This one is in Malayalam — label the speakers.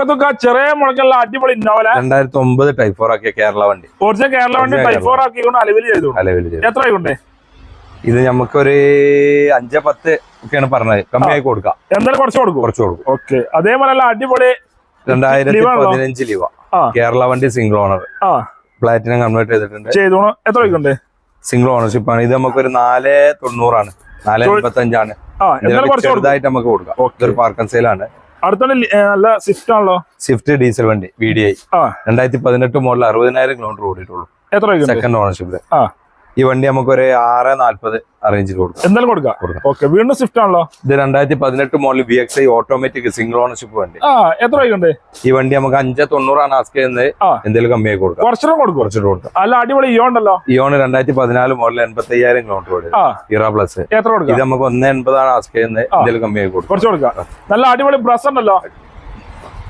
Speaker 1: ഒക്കത്തൊക്കെ ചെറിയ മുളക്കുള്ള അടിപൊളി ഇന്നോവ
Speaker 2: 2009 ടൈപ്പ് 4 ആക്കിയ കേരള വണ്ടി.
Speaker 1: ഒറിജിനൽ കേരള വണ്ടി ടൈപ്പ് 4 ആക്കിക്കൊണ്ട് അലവിൽ ചെയ്തു. എത്ര ആയിക്കോട്ടെ?
Speaker 2: ഇത് നമുക്കൊരു 5-10 ഒക്കെയാണ് പറഞ്ഞത്. കമ്മിയായി കൊടുക്കാം.
Speaker 1: എന്തായാലും കുറച്ച് കൊടുക്കും. ഓക്കെ. അതേപോലെ അടിപൊളി
Speaker 2: 2015 ലിവ കേരള വണ്ടി സിംഗിൾ ഓണർ പ്ലാറ്റിനം കൺവേർട്ട് ചെയ്തിട്ടുണ്ട്.
Speaker 1: എത്ര ആയിക്കോട്ടെ?
Speaker 2: സിംഗിൾ ഓണർഷിപ്പ് ആണ്. ഇത് നമുക്കൊരു 490 ആണ്, 485 ആണ്. ചെറുതായിട്ട് നമുക്ക് കൊടുക്കാം. ഇതൊരു പാർക്ക് ആൻഡ് സെയിൽ ആണ്.
Speaker 1: അടുത്ത സ്വിഫ്റ്റ് ആണല്ലോ.
Speaker 2: സ്വിഫ്റ്റ് ഡീസൽ വണ്ടി VDI 2018 മോഡൽ 60,000 കിലോമീറ്റർ ഓടിയിട്ടുള്ളൂ. സെക്കൻഡ് ഓണർഷിപ്പില്. ഈ വണ്ടി നമുക്കൊരു 640 അറേഞ്ച് കൊടുക്കാം.
Speaker 1: എന്തായാലും കൊടുക്കാം. വീണ്ടും സ്വിഫ്റ്റ് ആണല്ലോ.
Speaker 2: ഇത് 2018 model VXI automatic single ownership വണ്ടി.
Speaker 1: എത്ര ആയിക്കോട്ടെ?
Speaker 2: ഈ വണ്ടി നമുക്ക് 590 ആണ് ആസ്ക് ചെയ്യുന്നത്. എന്തെങ്കിലും കമ്മിയായി കൊടുക്കാം.
Speaker 1: കുറച്ചുകൂടെ കൊടുക്കാം. അല്ല അടിപൊളി ഇയോൺ ഉണ്ടല്ലോ.
Speaker 2: ഇയോൺ 2014 മോഡൽ 85,000 കിലോമീറ്റർ ഓടി. ഇറ പ്ലസ്.
Speaker 1: എത്ര കൊടുക്കാം?
Speaker 2: ഇത് നമുക്ക് 180 ആണ് ആസ്ക് ചെയ്യുന്നത്. എന്തെങ്കിലും കമ്മിയായി കൊടുക്കാം.
Speaker 1: കുറച്ച് കൊടുക്കാം. നല്ല അടിപൊളി ബ്രസ് ഉണ്ടല്ലോ.